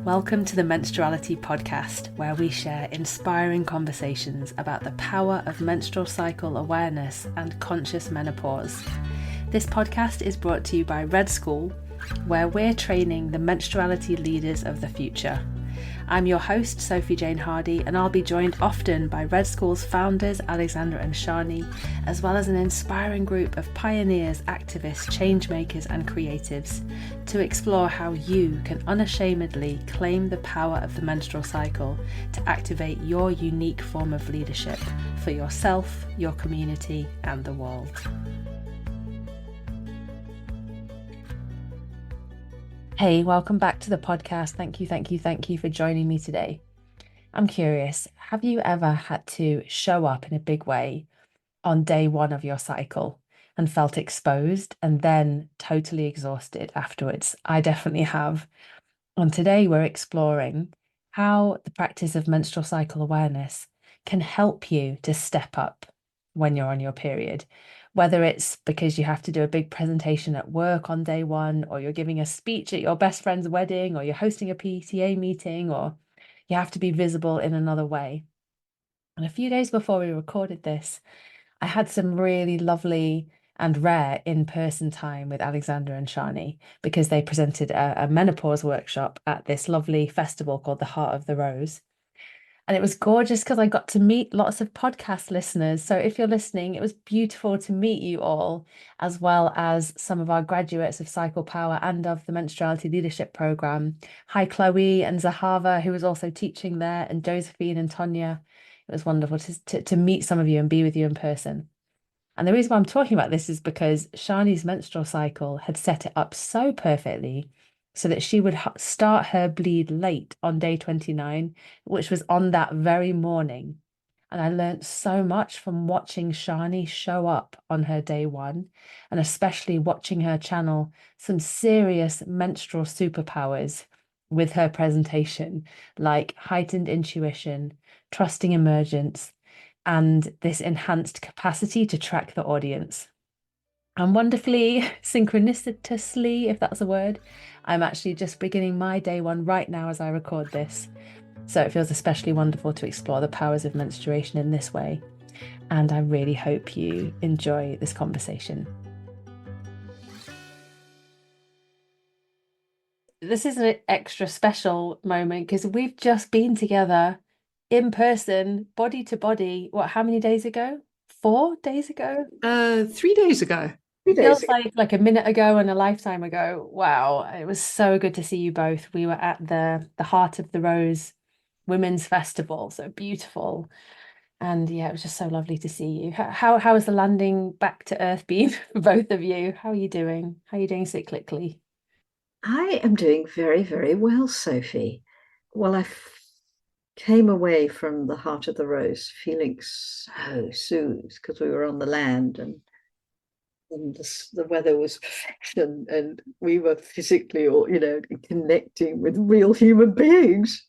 Welcome to the Menstruality Podcast, where we share inspiring conversations about the power of menstrual cycle awareness and conscious menopause. This podcast is brought to you by Red School, where we're training the menstruality leaders of the future. I'm your host, Sophie Jane Hardy, and I'll be joined often by Red School's founders, Alexandra and Sjanie, as well as an inspiring group of pioneers, activists, changemakers, and creatives to explore how you can unashamedly claim the power of the menstrual cycle to activate your unique form of leadership for yourself, your community, and the world. Hey, welcome back to the podcast. Thank you for joining me today. I'm curious, have you ever had to show up in a big way on day one of your cycle and felt exposed and then totally exhausted afterwards? I definitely have. And today we're exploring how the practice of menstrual cycle awareness can help you to step up when you're on your period. Whether it's because you have to do a big presentation at work on day one, or you're giving a speech at your best friend's wedding, or you're hosting a PTA meeting, or you have to be visible in another way. And a few days before we recorded this, I had some really lovely and rare in-person time with Alexandra and Sjanie because they presented a menopause workshop at this lovely festival called the Heart of the Rose. And it was gorgeous because I got to meet lots of podcast listeners. So if you're listening, it was beautiful to meet you all, as well as some of our graduates of Cycle Power and of the Menstruality Leadership Program. Hi, Chloe and Zahava, who was also teaching there, and Josephine and Tonya. It was wonderful to meet some of you and be with you in person. And the reason why I'm talking about this is because Shani's menstrual cycle had set it up so perfectly so that she would start her bleed late on day 29, which was on that very morning. And I learned so much from watching Sjanie show up on her day one, and especially watching her channel some serious menstrual superpowers with her presentation, like heightened intuition, trusting emergence, and this enhanced capacity to track the audience. And wonderfully, synchronicitously, if that's a word, I'm actually just beginning my day one right now as I record this. So it feels especially wonderful to explore the powers of menstruation in this way. And I really hope you enjoy this conversation. This is an extra special moment because we've just been together in person, body to body. What, how many days ago? 4 days ago? 3 days ago. It feels like a minute ago and a lifetime ago. Wow, it was so good to see you both. We were at the Heart of the Rose Women's Festival, so beautiful. And yeah, it was just so lovely to see you. How has the landing back to Earth been for both of you? How are you doing? How are you doing cyclically? I am doing very, very well, Sophie. Well, came away from the Heart of the Rose feeling so soothed because we were on the land and the weather was perfection and we were physically or connecting with real human beings.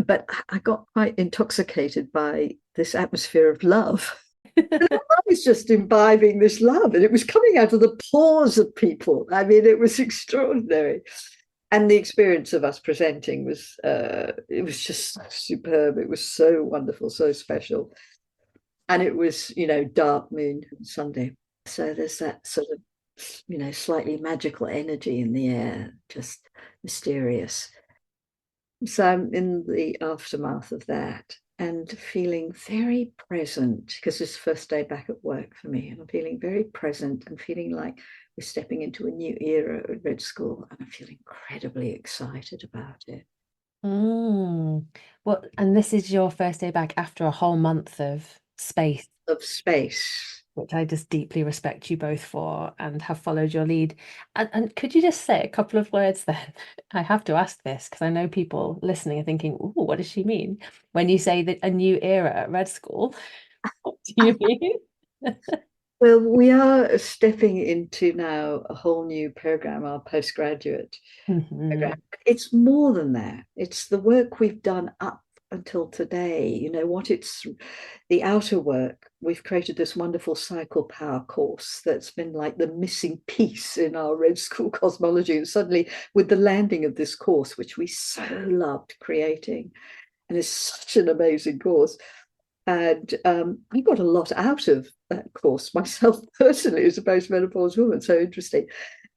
But I got quite intoxicated by this atmosphere of love. And I was just imbibing this love, and it was coming out of the pores of people. I mean, it was extraordinary. And the experience of us presenting was it was just superb. It was so wonderful, so special. And it was, dark moon Sunday. So there's that sort of, slightly magical energy in the air, just mysterious. So I'm in the aftermath of that and feeling very present because it's the first day back at work for me. And I'm feeling very present and feeling like we're stepping into a new era at Red School. And I feel incredibly excited about it. Well, and this is your first day back after a whole month of space, Of space. which I just deeply respect you both for and have followed your lead. And could you just say a couple of words then? I have to ask this because I know people listening are thinking, "Ooh, what does she mean?" When you say that a new era at Red School, what do you mean? Well, we are stepping into now a whole new program, our postgraduate Mhm. program. It's more than that. It's the work we've done up until today, what it's the outer work. We've created this wonderful cycle power course that's been like the missing piece in our Red School cosmology. And suddenly, with the landing of this course, which we so loved creating, and it's such an amazing course. And I got a lot out of that course myself personally as a postmenopause woman. So interesting.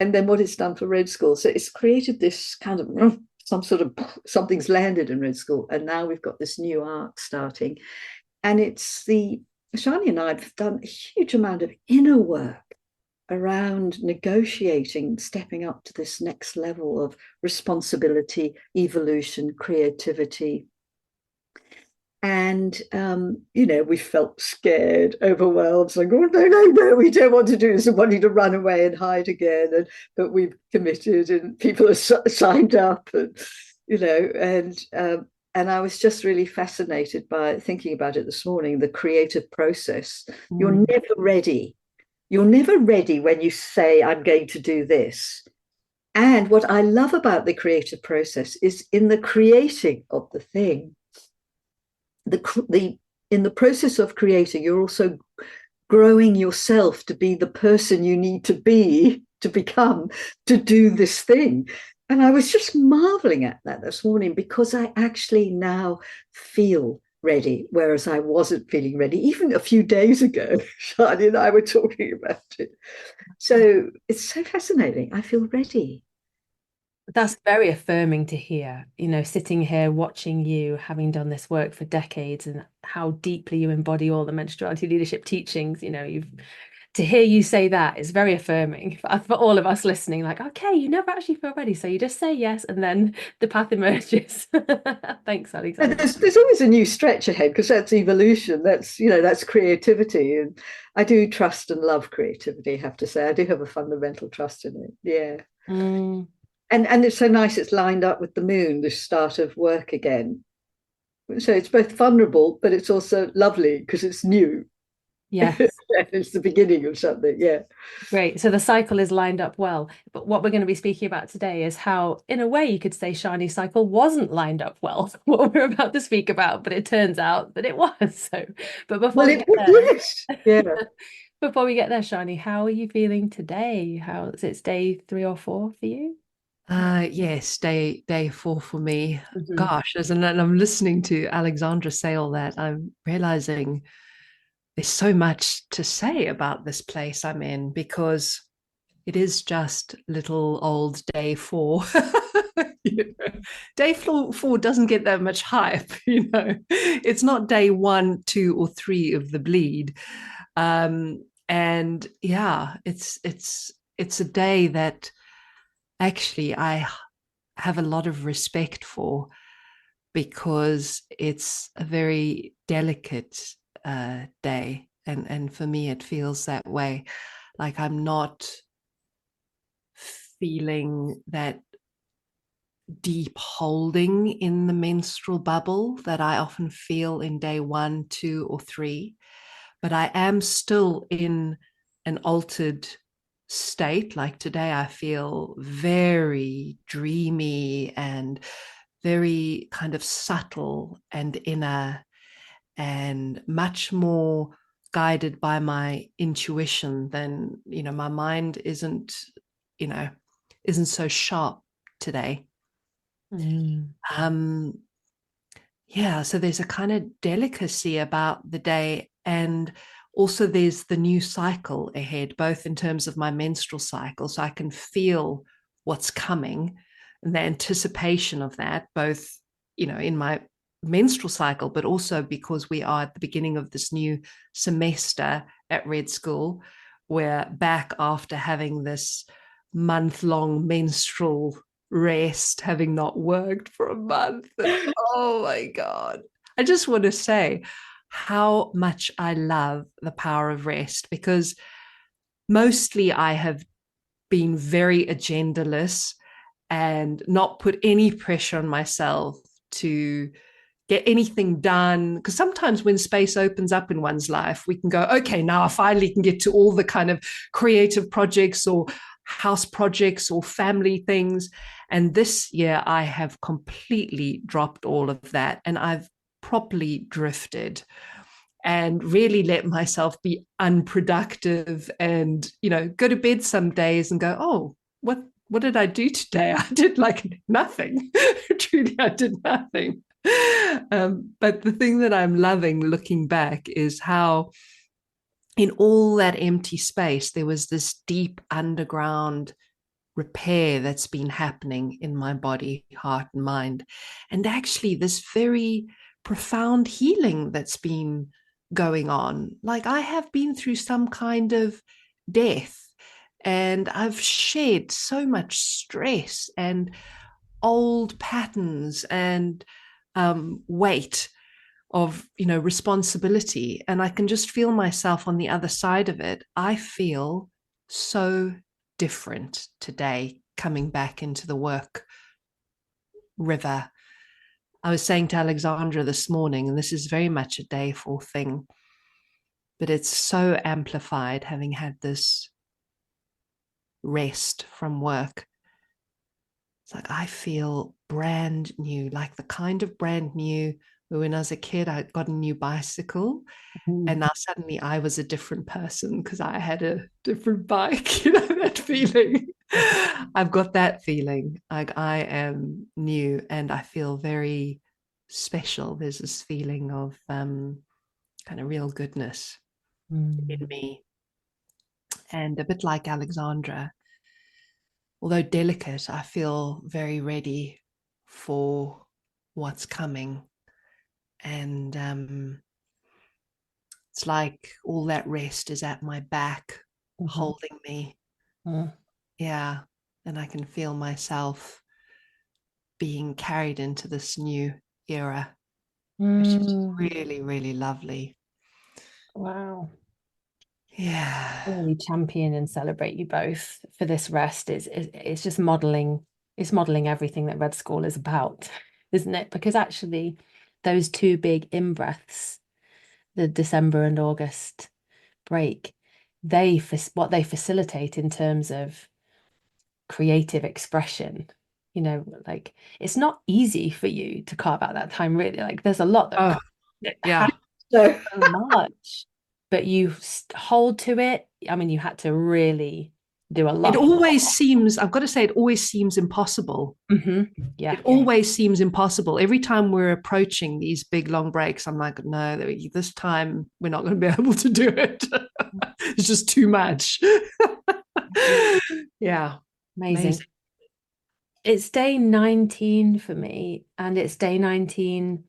And then what it's done for Red School. So it's created this kind of some sort of something's landed in Red School. And now we've got this new arc starting. And it's Sjanie and I have done a huge amount of inner work around negotiating, stepping up to this next level of responsibility, evolution, creativity, and we felt scared, overwhelmed, like, oh no, we don't want to do this, and wanting to run away and hide again. But we've committed, and people are signed up, and and I was just really fascinated by thinking about it this morning, the creative process. You're Mm. never ready. You're never ready when you say, I'm going to do this. And what I love about the creative process is in the creating of the thing, the in the process of creating, you're also growing yourself to be the person you need to be, to become, to do this thing. And I was just marveling at that this morning, because I actually now feel ready, whereas I wasn't feeling ready even a few days ago. Sjanie and I were talking about it. So it's so fascinating. I feel ready. That's very affirming to hear, sitting here watching you having done this work for decades and how deeply you embody all the menstruality leadership teachings. You've to hear you say that is very affirming for all of us listening. Like, okay, you never actually feel ready. So you just say yes, and then the path emerges. Thanks, And Alexandra. there's always a new stretch ahead, because that's evolution. That's creativity, and I do trust and love creativity. I have to say, I do have a fundamental trust in it. Yeah, Mm, and it's so nice. It's lined up with the moon, the start of work again. So it's both vulnerable, but it's also lovely because it's new. yes. It's the beginning of something. Yeah. Great. So the cycle is lined up well. But what we're going to be speaking about today is how, in a way, you could say Shani's cycle wasn't lined up well for what we're about to speak about, but it turns out that it was. So, but before Well, we it get there, yes. Yeah. before we get there, Shani, how are you feeling today? How is it day 3 or 4 for you? Yes, day four for me. Mhm. Gosh, and I'm listening to Alexandra say all that, I'm realizing there's so much to say about this place I'm in, because it is just little old day four. You know, day four doesn't get that much hype, It's not day one, two, or three of the bleed. And yeah, it's a day that actually I have a lot of respect for, because it's a very delicate day. And for me, it feels that way. Like I'm not feeling that deep holding in the menstrual bubble that I often feel in day one, two, or three. But I am still in an altered state. Like today, I feel very dreamy and very kind of subtle and inner, and much more guided by my intuition than, my mind you know, isn't so sharp today. Mm. Um, yeah, so there's a kind of delicacy about the day. And also there's the new cycle ahead, both in terms of my menstrual cycle, so I can feel what's coming and the anticipation of that, both, in my menstrual cycle, but also because we are at the beginning of this new semester at Red School. We're back after having this month-long menstrual rest, having not worked for a month. And oh my God. I just want to say how much I love the power of rest, because mostly I have been very agendaless and not put any pressure on myself to get anything done. Because sometimes when space opens up in one's life, we can go, okay, now I finally can get to all the kind of creative projects or house projects or family things. And this year I have completely dropped all of that. And I've properly drifted and really let myself be unproductive and, go to bed some days and go, oh, what did I do today? I did like nothing. Truly, I did nothing. But the thing that I'm loving looking back is how in all that empty space, there was this deep underground repair that's been happening in my body, heart, and mind. And actually, this very profound healing that's been going on. Like, I have been through some kind of death, and I've shed so much stress and old patterns and weight of responsibility, and I can just feel myself on the other side of it. I feel so different today coming back into the work river. I was saying to Alexandra this morning, and this is very much a day 4 thing, but it's so amplified having had this rest from work. It's like I feel brand new, like the kind of brand new where when I was a kid, I got a new bicycle. And now suddenly I was a different person because I had a different bike, that feeling. I've got that feeling. Like I am new and I feel very special. There's this feeling of kind of real goodness in me. And a bit like Alexandra, although delicate, I feel very ready for what's coming. And it's like all that rest is at my back, holding me. Yeah. And I can feel myself being carried into this new era, which is really, really lovely. Wow. Yeah. Really champion and celebrate you both for this rest. It's just modeling, it's modeling everything that Red School is about, isn't it? Because actually, those two big in-breaths, the December and August break, what they facilitate in terms of creative expression, like it's not easy for you to carve out that time, really. Like there's a lot that Oh, yeah. so much, but you hold to it. I mean, you had to really do a It lot. always seems, I've got to say, it always seems impossible. Yeah. It always seems impossible. Every time we're approaching these big long breaks, I'm like, no, this time we're not going to be able to do it. It's just too much. Yeah. Amazing. It's day 19 for me, and it's day 19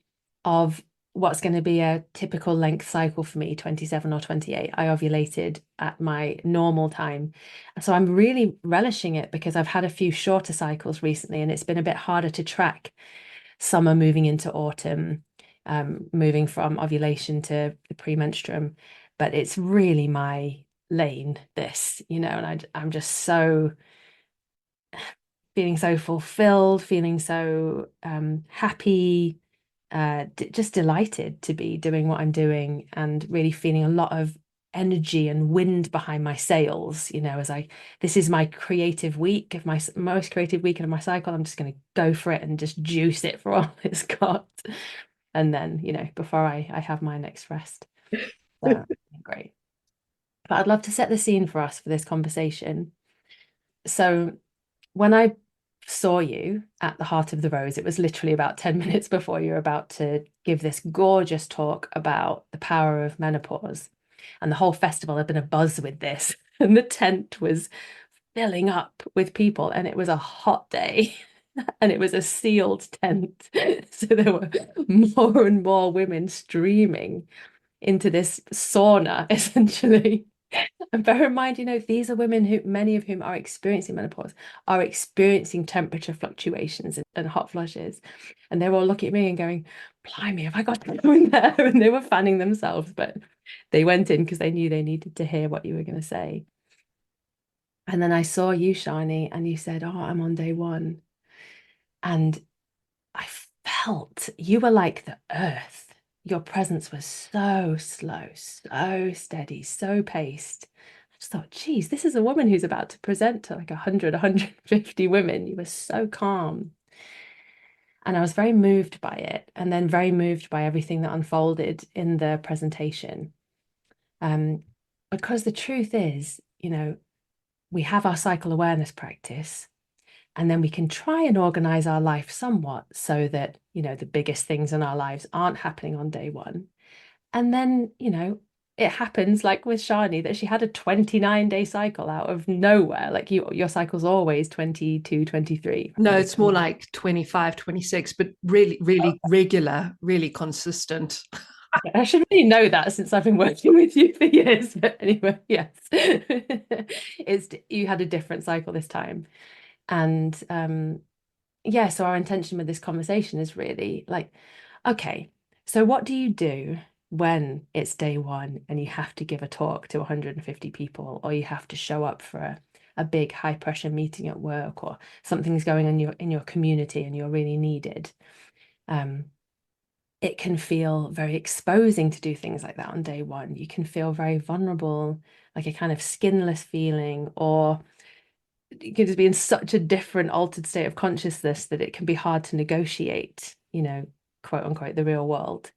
of what's going to be a typical length cycle for me, 27 or 28. I ovulated at my normal time. So I'm really relishing it because I've had a few shorter cycles recently, and it's been a bit harder to track summer moving into autumn, moving from ovulation to the premenstruum. But it's really my lane, this, and I'm just so feeling so fulfilled, feeling so happy, just delighted to be doing what I'm doing and really feeling a lot of energy and wind behind my sails, as this is my creative week of my most creative week of my cycle. I'm just going to go for it and just juice it for all it's got. And then, before I have my next rest. So great. But I'd love to set the scene for us for this conversation. So when I saw you at the Heart of the Rose, it was literally about 10 minutes before you were about to give this gorgeous talk about the power of menopause. And the whole festival had been abuzz with this. And the tent was filling up with people. And it was a hot day. And it was a sealed tent. So there were more and more women streaming into this sauna, essentially. And bear in mind, these are women who, many of whom are experiencing menopause, are experiencing temperature fluctuations and hot flushes. And they were all looking at me and going, blimey, have I got to go in there? And they were fanning themselves, but they went in because they knew they needed to hear what you were going to say. And then I saw you, Sjanie, and you said, oh, I'm on day 1. And I felt you were like the earth. Your presence was so slow, so steady, so paced. I just thought, geez, this is a woman who's about to present to like 100, 150 women. You were so calm. And I was very moved by it, and then very moved by everything that unfolded in the presentation. Um, because the truth is, we have our cycle awareness practice, and then we can try and organize our life somewhat so that, the biggest things in our lives aren't happening on day one. And then, it happens like with Sjanie that she had a 29-day cycle out of nowhere. Like your cycle's always 22, 23. No, it's more like 25, 26, but really, really regular, really consistent. I should really know that since I've been working with you for years. But anyway, yes. You had a different cycle this time. And yeah, so our intention with this conversation is really like, okay, so what do you do when it's day one and you have to give a talk to 150 people, or you have to show up for a big high pressure meeting at work, or something's going on in your community and you're really needed? It can feel very exposing to do things like that on day one. You can feel very vulnerable, like a kind of skinless feeling, or you can just be in such a different altered state of consciousness that it can be hard to negotiate, quote unquote, the real world.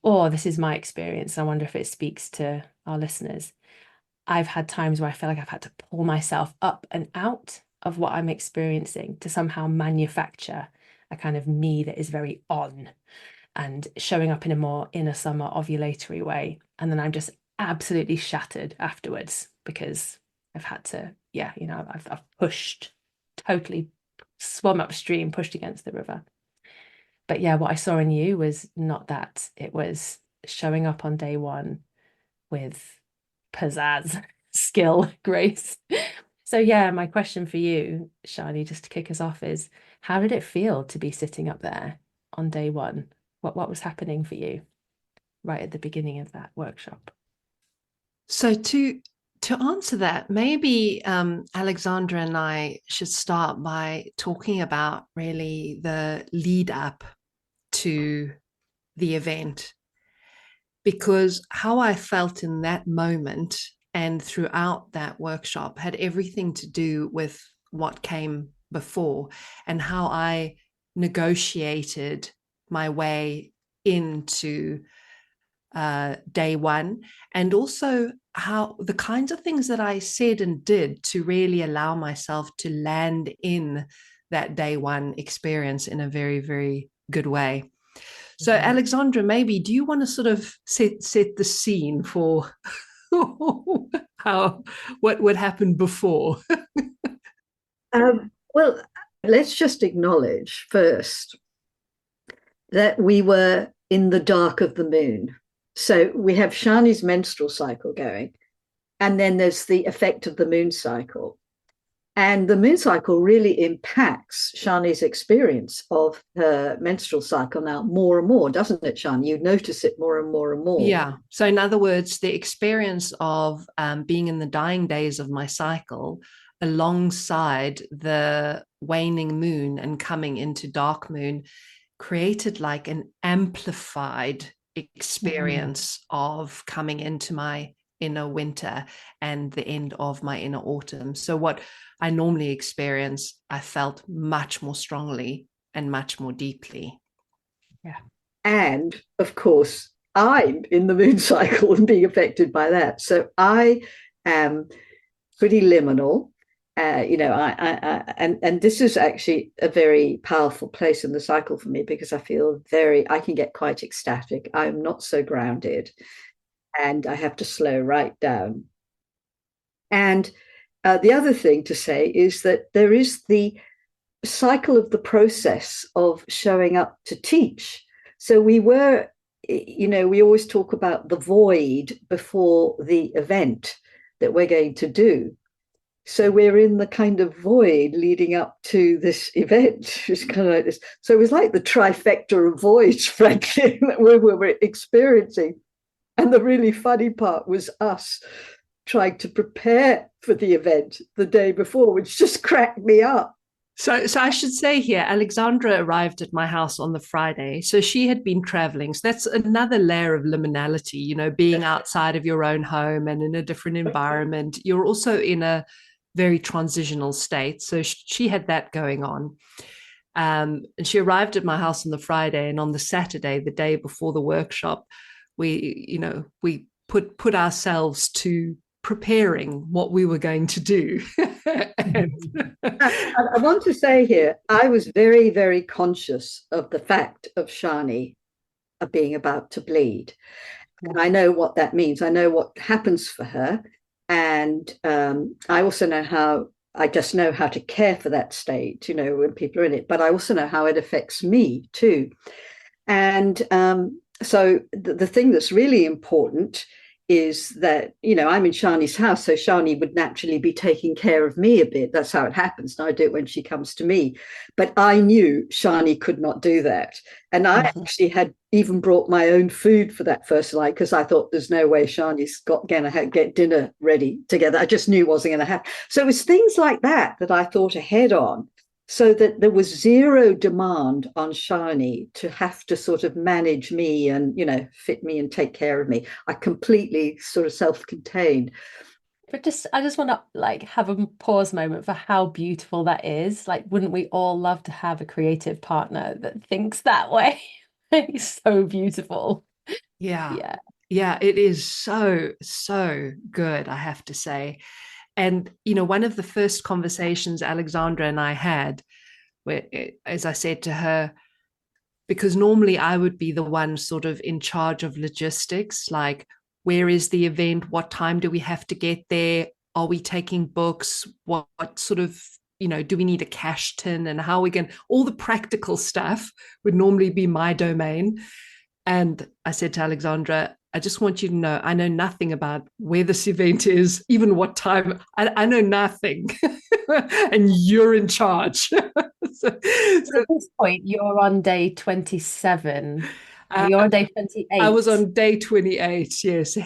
Or this is my experience. I wonder if it speaks to our listeners. I've had times where I feel like I've had to pull myself up and out of what I'm experiencing to somehow manufacture a kind of me that is very on and showing up in a more inner summer ovulatory way. And then I'm just absolutely shattered afterwards because I've had to, I've pushed, totally swum upstream, pushed against the river. But yeah, what I saw in you was not that. It was showing up on day one with pizzazz, skill, grace. So yeah, my question for you, Sjanie, just to kick us off is, how did it feel to be sitting up there on day one? What was happening for you right at the beginning of that workshop? So to answer that, maybe Alexandra and I should start by talking about really the lead up to the event, because how I felt in that moment and throughout that workshop had everything to do with what came before and how I negotiated my way into day one, and also how the kinds of things that I said and did to really allow myself to land in that day one experience in a very, very good way. So, Alexandra, maybe do you want to sort of set the scene for what would happen before? Well, let's just acknowledge first that we were in the dark of the moon. So we have Sjani's menstrual cycle going, and then there's the effect of the moon cycle. And the moon cycle really impacts Sjani's experience of her menstrual cycle now more and more, doesn't it, Sjanie? You notice it more and more and more. Yeah. So, in other words, the experience of being in the dying days of my cycle alongside the waning moon and coming into dark moon created like an amplified experience of coming into my inner winter and the end of my inner autumn. So what I normally experience, I felt much more strongly and much more deeply. Yeah. And of course, I'm in the moon cycle and being affected by that. So I am pretty liminal. And this is actually a very powerful place in the cycle for me, because I can get quite ecstatic. I'm not so grounded, and I have to slow right down. And the other thing to say is that there is the cycle of the process of showing up to teach. So we always talk about the void before the event that we're going to do. So we're in the kind of void leading up to this event. It's kind of like this. So it was like the trifecta of voids, frankly, that we were experiencing. And the really funny part was us trying to prepare for the event the day before, which just cracked me up. So I should say here, Alexandra arrived at my house on the Friday. So she had been traveling. So that's another layer of liminality, being outside of your own home and in a different environment. You're also in a very transitional state. So she had that going on. And she arrived at my house on the Friday, and on the Saturday, the day before the workshop, we put ourselves to preparing what we were going to do. And I want to say here, I was very, very conscious of the fact of Sjanie being about to bleed. And I know what that means. I know what happens for her. And I also know I just know how to care for that state, when people are in it. But I also know how it affects me too. And so the thing that's really important is that, I'm in Sjanie's house, so Sjanie would naturally be taking care of me a bit. That's how it happens. And I do it when she comes to me. But I knew Sjanie could not do that. And I actually had even brought my own food for that first night, because I thought there's no way Sjanie's going to get dinner ready together. I just knew it wasn't going to happen. So it was things like that I thought ahead on, so that there was zero demand on Sjanie to have to sort of manage me and, fit me and take care of me. I completely sort of self-contained. But I just want to have a pause moment for how beautiful that is. Wouldn't we all love to have a creative partner that thinks that way? It's so beautiful. Yeah. Yeah, it is so, so good, I have to say. And, one of the first conversations Alexandra and I had, where, as I said to her, because normally I would be the one sort of in charge of logistics, like, where is the event? What time do we have to get there? Are we taking books? What sort of, do we need a cash tin? And how are we going? All the practical stuff would normally be my domain. And I said to Alexandra, I just want you to know, I know nothing about where this event is, even what time. I know nothing. And you're in charge. so at this point, you're on day 27. You're on day 28. I was on day 28, yes.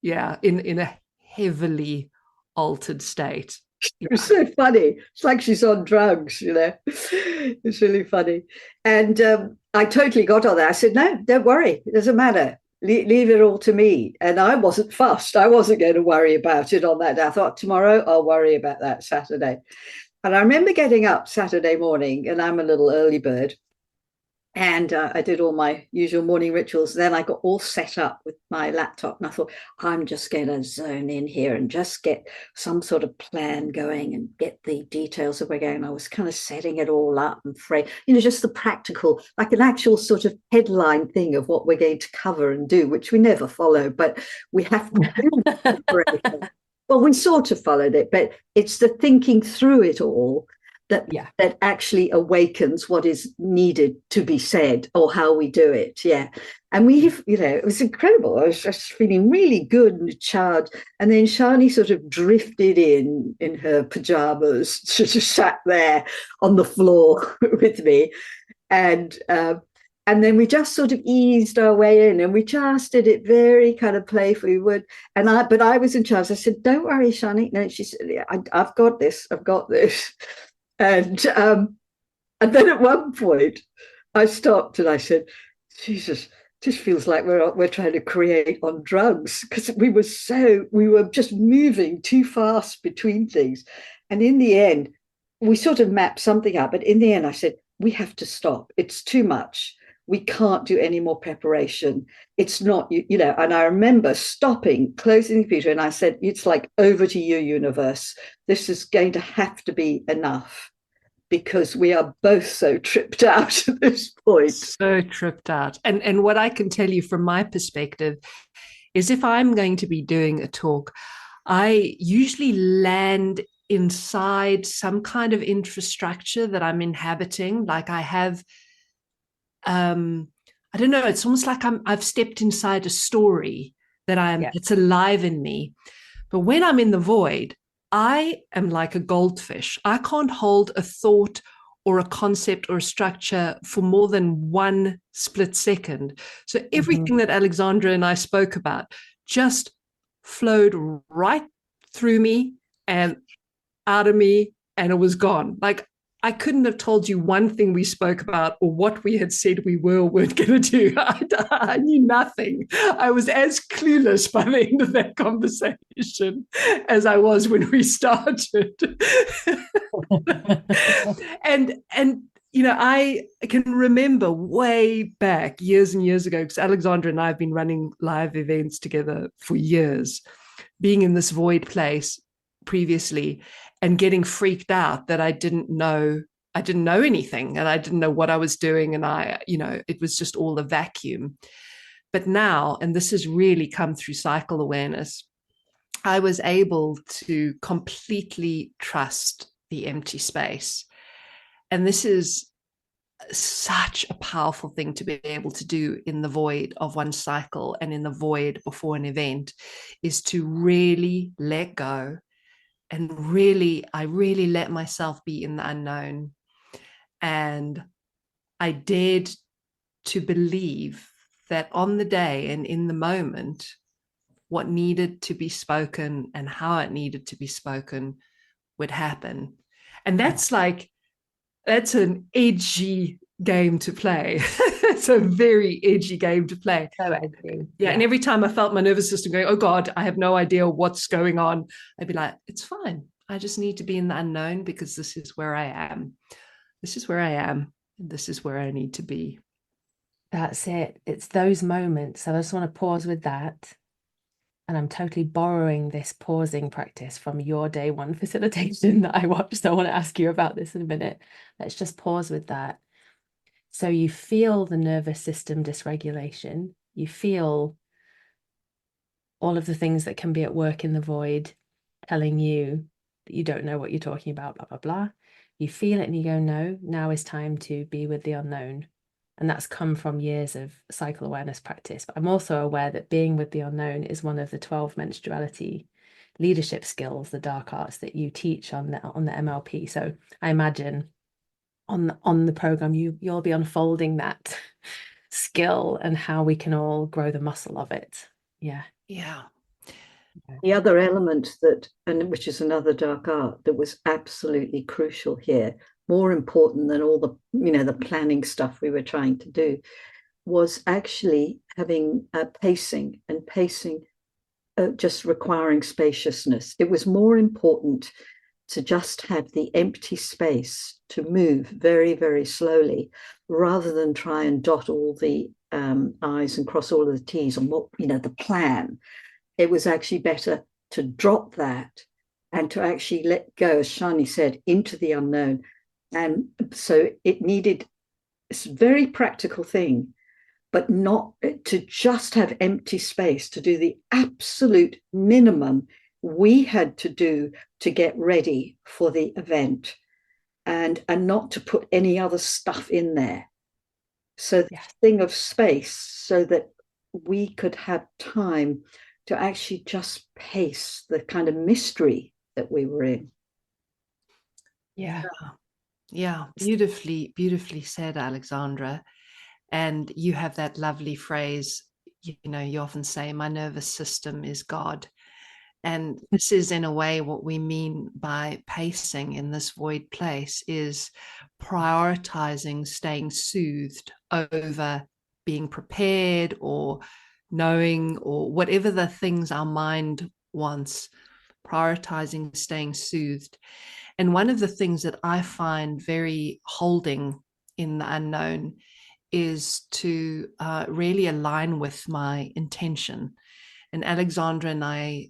Yeah, in a heavily altered state. It was so funny. It's like she's on drugs, It's really funny. And I totally got on that. I said, no, don't worry. It doesn't matter. Leave it all to me. And I wasn't fussed. I wasn't going to worry about it on that day. I thought, tomorrow I'll worry about that Saturday. And I remember getting up Saturday morning, and I'm a little early bird. And I did all my usual morning rituals. Then I got all set up with my laptop, and I thought, I'm just going to zone in here and just get some sort of plan going and get the details of where we're going. I was kind of setting it all up and frame, just the practical, like an actual sort of headline thing of what we're going to cover and do, which we never follow, but we have to do. Well, we sort of followed it, but it's the thinking through it all that actually awakens what is needed to be said, or how we do it. Yeah. And it was incredible. I was just feeling really good and charged. And then Sjanie sort of drifted in her pajamas, just sat there on the floor with me. And then we just sort of eased our way in, and we just did it very kind of playfully. But I was in charge. I said, don't worry, Sjanie. No, she said, I've got this. And then at one point, I stopped and I said, Jesus, this feels like we're trying to create on drugs, because we were just moving too fast between things. And in the end, we sort of mapped something out. But in the end, I said, we have to stop. It's too much. We can't do any more preparation. It's not, and I remember stopping, closing the computer, and I said, it's like, over to you, universe. This is going to have to be enough, because we are both so tripped out at this point. So tripped out. And what I can tell you from my perspective is, if I'm going to be doing a talk, I usually land inside some kind of infrastructure that I'm inhabiting. Like I have, I don't know, it's almost like I've stepped inside a story it's alive in me. But when I'm in the void, I am like a goldfish. I can't hold a thought or a concept or a structure for more than one split second. So everything that Alexandra and I spoke about just flowed right through me and out of me, and it was gone. Like, I couldn't have told you one thing we spoke about or what we had said we weren't going to do. I knew nothing. I was as clueless by the end of that conversation as I was when we started. and I can remember way back years and years ago, because Alexandra and I have been running live events together for years, being in this void place previously and getting freaked out that I didn't know anything and I didn't know what I was doing. And it was just all a vacuum. But now, and this has really come through cycle awareness, I was able to completely trust the empty space. And this is such a powerful thing to be able to do in the void of one cycle and in the void before an event, is to really let go. And I really let myself be in the unknown. And I dared to believe that on the day and in the moment, what needed to be spoken and how it needed to be spoken would happen. And that's an edgy game to play. It's a very edgy game to play. So edgy. Yeah. And every time I felt my nervous system going, oh God, I have no idea what's going on, I'd be like, it's fine. I just need to be in the unknown because this is where I am. This is where I am. And this is where I need to be. That's it. It's those moments. So I just want to pause with that. And I'm totally borrowing this pausing practice from your day one facilitation that I watched. I want to ask you about this in a minute. Let's just pause with that. So you feel the nervous system dysregulation. You feel all of the things that can be at work in the void telling you that you don't know what you're talking about, blah, blah, blah. You feel it and you go, no, now is time to be with the unknown. And that's come from years of cycle awareness practice. But I'm also aware that being with the unknown is one of the 12 menstruality leadership skills, the dark arts that you teach on the MLP. So I imagine on the program you'll be unfolding that skill and how we can all grow the muscle of it. Yeah. Yeah. The other element that, and which is another dark art that was absolutely crucial here, more important than all the, the planning stuff we were trying to do, was actually having pacing, and pacing just requiring spaciousness. It was more important to just have the empty space to move very, very slowly, rather than try and dot all the I's and cross all of the T's on what, the plan. It was actually better to drop that and to actually let go, as Sjanie said, into the unknown. And so it needed this very practical thing, but not to just have empty space to do the absolute minimum we had to do to get ready for the event, and not to put any other stuff in there. So the thing of space, so that we could have time to actually just pace the kind of mystery that we were in. Yeah. Yeah. Beautifully, beautifully said, Alexandra. And you have that lovely phrase, you often say, my nervous system is God. And this is in a way what we mean by pacing in this void place, is prioritizing staying soothed over being prepared or knowing or whatever the things our mind wants, prioritizing staying soothed. And one of the things that I find very holding in the unknown is to really align with my intention. And Alexandra and I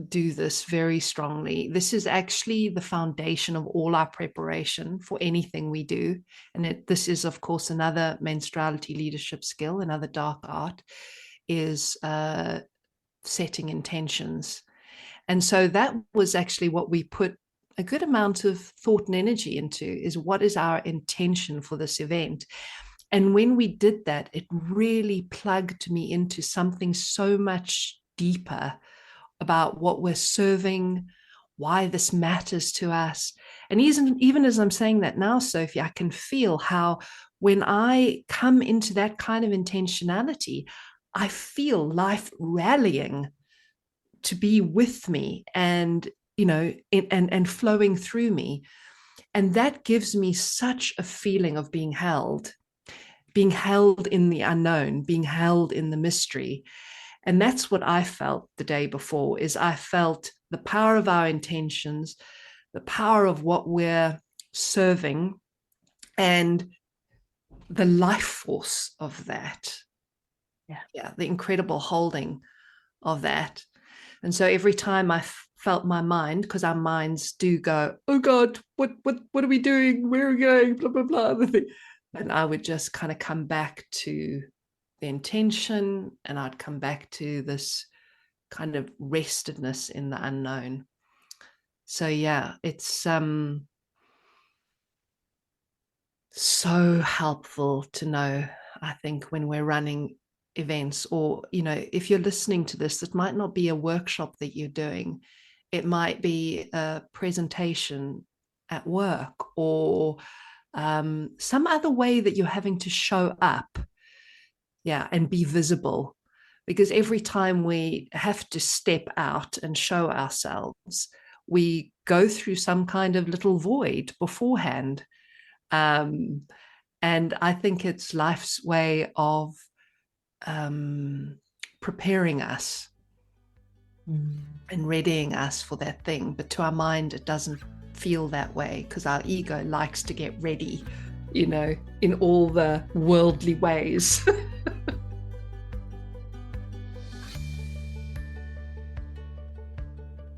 do this very strongly. This is actually the foundation of all our preparation for anything we do. And this is, of course, another menstruality leadership skill, another dark art, is setting intentions. And so that was actually what we put a good amount of thought and energy into, is what is our intention for this event. And when we did that, it really plugged me into something so much deeper about what we're serving, why this matters to us. And even as I'm saying that now, Sophie, I can feel how when I come into that kind of intentionality, I feel life rallying to be with me and, and flowing through me. And that gives me such a feeling of being held in the unknown, being held in the mystery. And that's what I felt the day before, is I felt the power of our intentions, the power of what we're serving, And the life force of that, the incredible holding of that. And so every time I felt my mind, because our minds do go, oh God, what are we doing? Where are we going? Blah, blah, blah. And I would just kind of come back to the intention, and I'd come back to this kind of restedness in the unknown. So yeah, it's so helpful to know, I think, when we're running events, or, you know, if you're listening to this, it might not be a workshop that you're doing. It might be a presentation at work, or some other way that you're having to show up, and be visible. Because every time we have to step out and show ourselves, we go through some kind of little void beforehand. And I think it's life's way of preparing us and readying us for that thing. But to our mind, it doesn't feel that way, because our ego likes to get ready, you know, in all the worldly ways.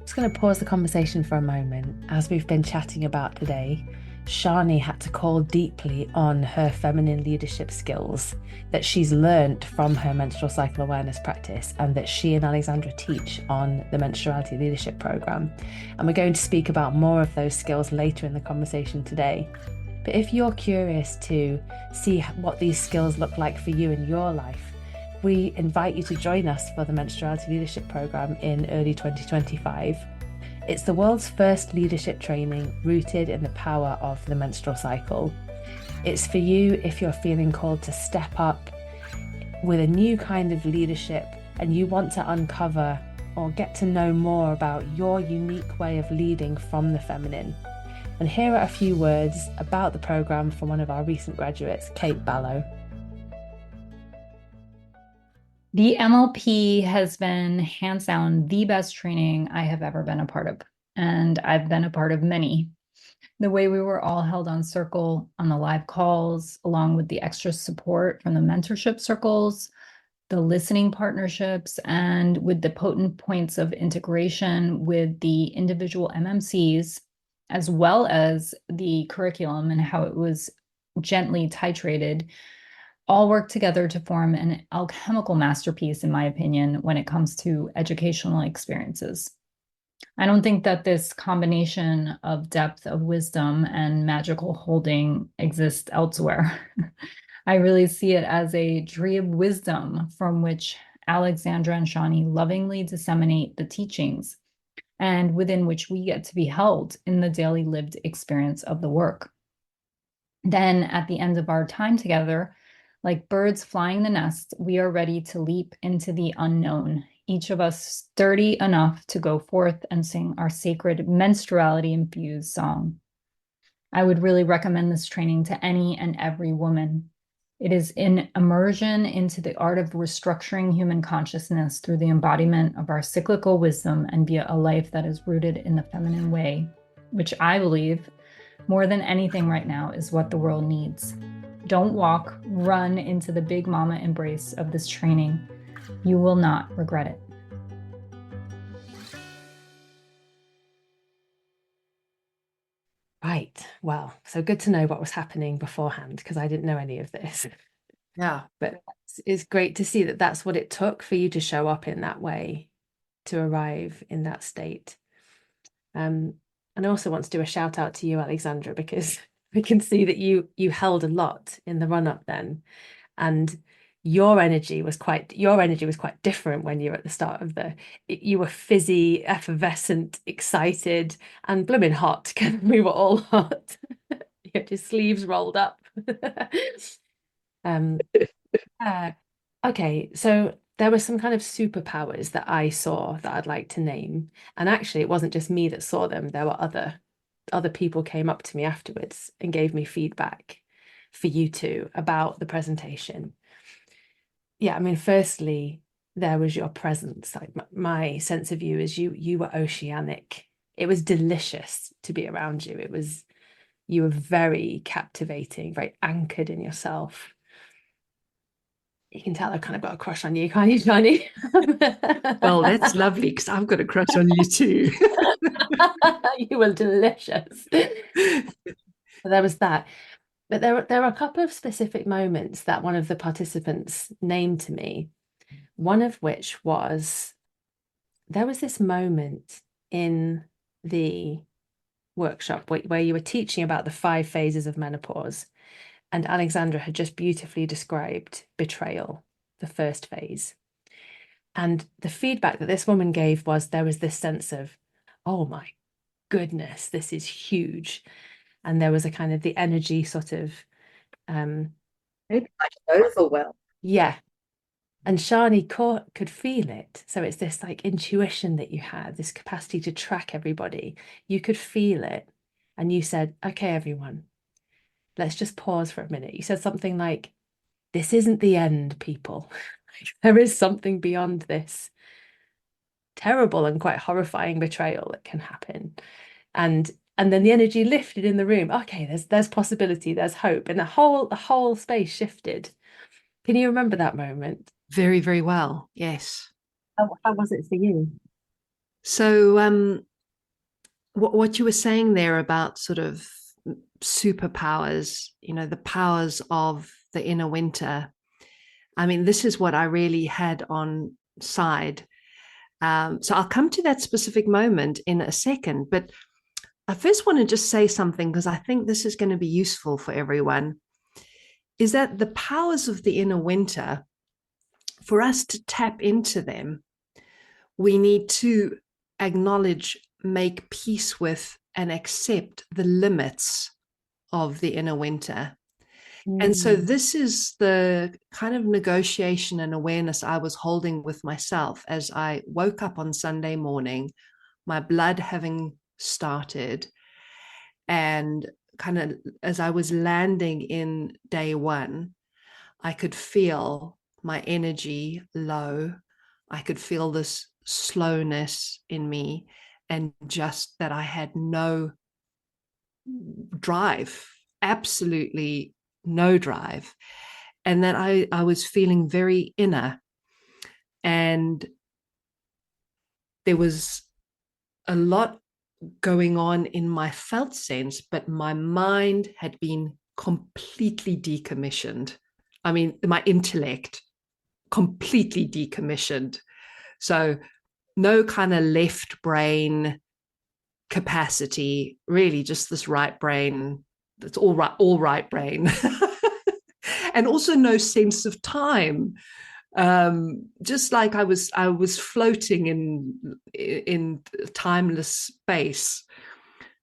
Just going to pause the conversation for a moment. As we've been chatting about today, Sjanie had to call deeply on her feminine leadership skills that she's learned from her menstrual cycle awareness practice, and that she and Alexandra teach on the Menstruality Leadership Program. And we're going to speak about more of those skills later in the conversation today. But if you're curious to see what these skills look like for you in your life, we invite you to join us for the Menstruality Leadership Program in early 2025. It's the world's first leadership training rooted in the power of the menstrual cycle. It's for you if you're feeling called to step up with a new kind of leadership, and you want to uncover or get to know more about your unique way of leading from the feminine. And here are a few words about the program from one of our recent graduates, Kate Ballow. The MLP has been hands down the best training I have ever been a part of, and I've been a part of many. The way we were all held on circle on the live calls, along with the extra support from the mentorship circles, the listening partnerships, and with the potent points of integration with the individual MMCs, as well as the curriculum and how it was gently titrated, all work together to form an alchemical masterpiece, in my opinion, when it comes to educational experiences. I don't think that this combination of depth of wisdom and magical holding exists elsewhere. I really see it as a tree of wisdom from which Alexandra and Sjanie lovingly disseminate the teachings, and within which we get to be held in the daily lived experience of the work. Then, at the end of our time together, like birds flying the nest, we are ready to leap into the unknown, each of us sturdy enough to go forth and sing our sacred menstruality-infused song. I would really recommend this training to any and every woman. It is an immersion into the art of restructuring human consciousness through the embodiment of our cyclical wisdom and via a life that is rooted in the feminine way, which I believe, more than anything right now, is what the world needs. Don't walk, run into the big mama embrace of this training. You will not regret it. Right. Well, so good to know what was happening beforehand, because I didn't know any of this. Yeah. But it's great to see that that's what it took for you to show up in that way, to arrive in that state. And I also want to do a shout out to you, Alexandra, because we can see that you held a lot in the run up then, and your energy was quite different when you were at the start of you were fizzy, effervescent, excited, and blooming hot, because we were all hot. You had your sleeves rolled up. Okay, so there were some kind of superpowers that I saw that I'd like to name. And actually, it wasn't just me that saw them. There were other people came up to me afterwards and gave me feedback for you two about the presentation. Yeah, I mean, firstly, there was your presence. Like my sense of you is you were oceanic. It was delicious to be around you. It was You were very captivating, very anchored in yourself. You can tell I've kind of got a crush on you, can't you, Sjanie? Well, that's lovely because I've got a crush on you too. You were delicious. So there was that. But there were a couple of specific moments that one of the participants named to me. One of which was there was this moment in the workshop where you were teaching about the 5 phases of menopause, and Alexandra had just beautifully described betrayal, the first phase. And the feedback that this woman gave was there was this sense of, oh my goodness, this is huge. And there was a kind of the energy sort of, Maybe like overwhelm. yeah. And Sjanie could feel it. So it's this like intuition that you had, this capacity to track everybody. You could feel it. And you said, okay, everyone, let's just pause for a minute. You said something like, this isn't the end, people. There is something beyond this terrible and quite horrifying betrayal that can happen. And then the energy lifted in the room. Okay, there's possibility, there's hope. And the whole space shifted. Can you remember that moment? Very, very well. Yes. How was it for you? So what you were saying there about sort of superpowers, the powers of the inner winter. I mean, this is what I really had on side. So I'll come to that specific moment in a second, but I first want to just say something because I think this is going to be useful for everyone, is that the powers of the inner winter, for us to tap into them, we need to acknowledge, make peace with, and accept the limits of the inner winter. And so this is the kind of negotiation and awareness I was holding with myself as I woke up on Sunday morning, my blood having started, and kind of as I was landing in day one, I could feel my energy low. I could feel this slowness in me, and just that I had no drive, absolutely no drive. And that I was feeling very inner. And there was a lot going on in my felt sense, but my mind had been completely decommissioned. I mean, my intellect completely decommissioned. So no kind of left brain capacity, really just this right brain. That's all right brain. And also no sense of time. Just like I was floating in timeless space.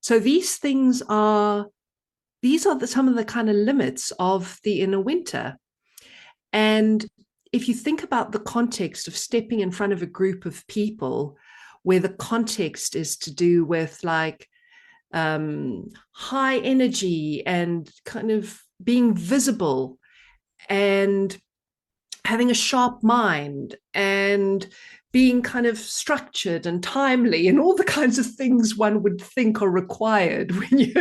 So some of the kind of limits of the inner winter. And if you think about the context of stepping in front of a group of people, where the context is to do with like high energy and kind of being visible and having a sharp mind and being kind of structured and timely and all the kinds of things one would think are required when you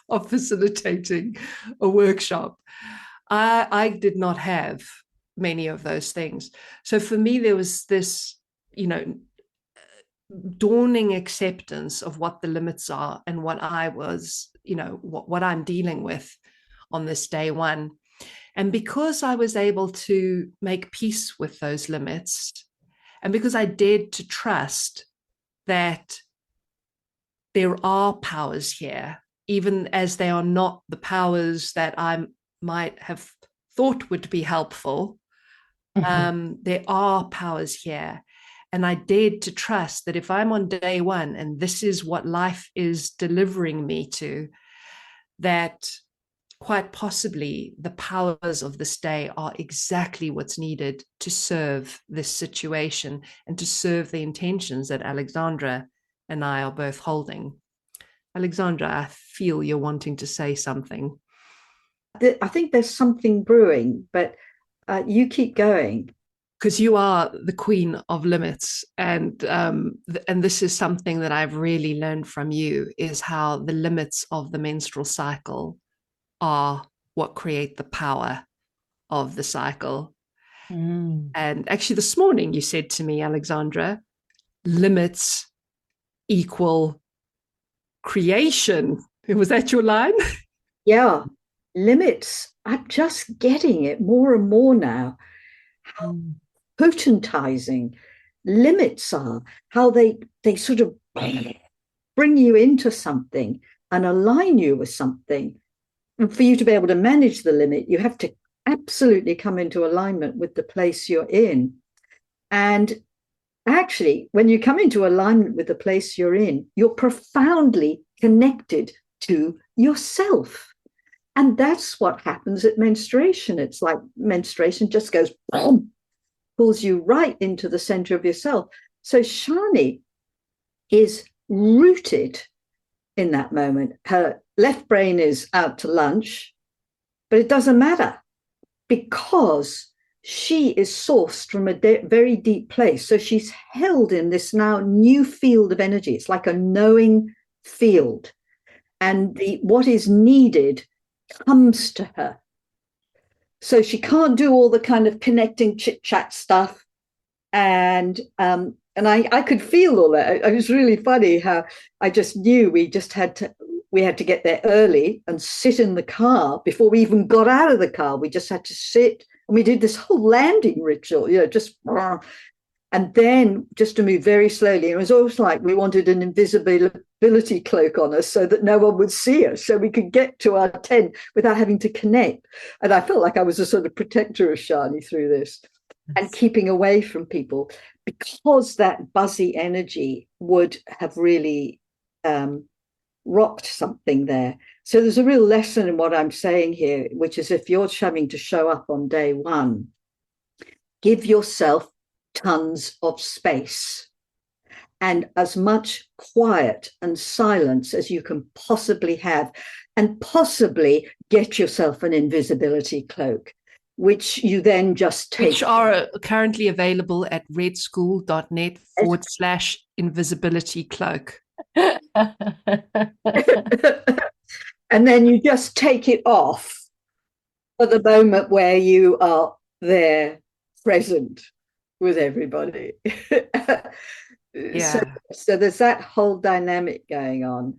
are facilitating a workshop. I did not have many of those things. So for me, there was this, dawning acceptance of what the limits are and what I was, what I'm dealing with on this day one. And because I was able to make peace with those limits, and because I dared to trust that there are powers here, even as they are not the powers that I might have thought would be helpful, there are powers here. And I dared to trust that if I'm on day one and this is what life is delivering me to, that quite possibly the powers of this day are exactly what's needed to serve this situation and to serve the intentions that Alexandra and I are both holding. Alexandra, I feel you're wanting to say something. I think there's something brewing, but you keep going. because you are the queen of limits, and this is something that I've really learned from you, is how the limits of the menstrual cycle are what create the power of the cycle. And actually this morning you said to me, Alexandra, limits equal creation. Was that your line? Yeah, limits. I'm just getting it more and more now. How potentizing limits are, how they sort of bring you into something and align you with something. And for you to be able to manage the limit, you have to absolutely come into alignment with the place you're in. And actually, when you come into alignment with the place you're in, you're profoundly connected to yourself. And that's what happens at menstruation. It's like menstruation just goes, boom, pulls you right into the center of yourself. So Sjanie is rooted in that moment. Her left brain is out to lunch, but it doesn't matter because she is sourced from a very deep place. So she's held in this now new field of energy. It's like a knowing field. And what is needed comes to her. So she can't do all the kind of connecting chit chat stuff. And I could feel all that. It was really funny how I just knew we had to get there early and sit in the car before we even got out of the car. We just had to sit, and we did this whole landing ritual, just, and then just to move very slowly. It was almost like we wanted an invisibility cloak on us so that no one would see us, so we could get to our tent without having to connect. And I felt like I was a sort of protector of Sjanie through this and keeping away from people, because that buzzy energy would have really rocked something there. So there's a real lesson in what I'm saying here, which is if you're having to show up on day one, give yourself tons of space and as much quiet and silence as you can possibly have, and possibly get yourself an invisibility cloak, which you then just take. Which are currently available at redschool.net/invisibility cloak. And then you just take it off for the moment where you are there present with everybody. Yeah. So there's that whole dynamic going on.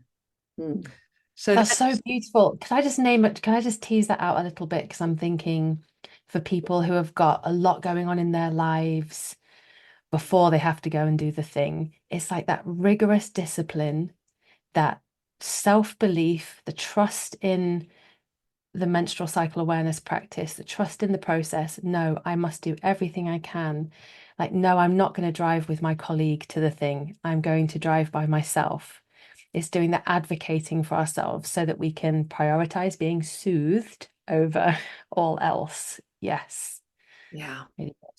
So that's so beautiful. Can I just name it? Can I just tease that out a little bit? Because I'm thinking for people who have got a lot going on in their lives before they have to go and do the thing, it's like that rigorous discipline, that self-belief, the trust in the menstrual cycle awareness practice, the trust in the process. No, I must do everything I can. Like, no, I'm not going to drive with my colleague to the thing. I'm going to drive by myself. It's doing the advocating for ourselves so that we can prioritize being soothed over all else. Yes. Yeah,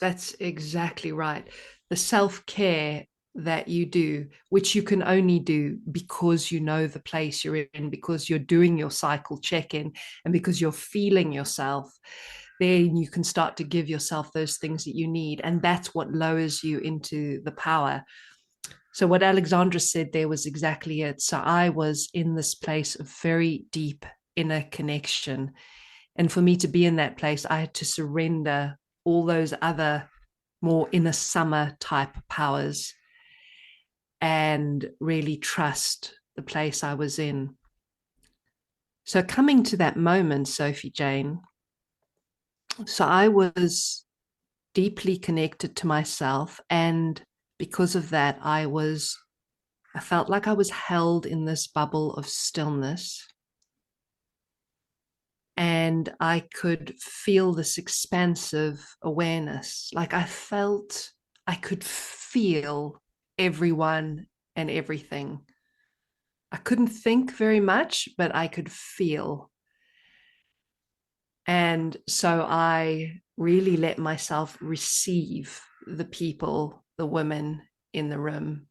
that's exactly right. The self-care that you do, which you can only do because you know the place you're in, because you're doing your cycle check-in, and because you're feeling yourself, then you can start to give yourself those things that you need. And that's what lowers you into the power. So what Alexandra said there was exactly it. So I was in this place of very deep inner connection. And for me to be in that place, I had to surrender all those other more inner summer type powers and really trust the place I was in. So coming to that moment, Sophie Jane, so I was deeply connected to myself, and because of that, I felt like I was held in this bubble of stillness, and I could feel this expansive awareness. Like I could feel everyone and everything. I couldn't think very much, but I could feel. And so I really let myself receive the people, the women in the room.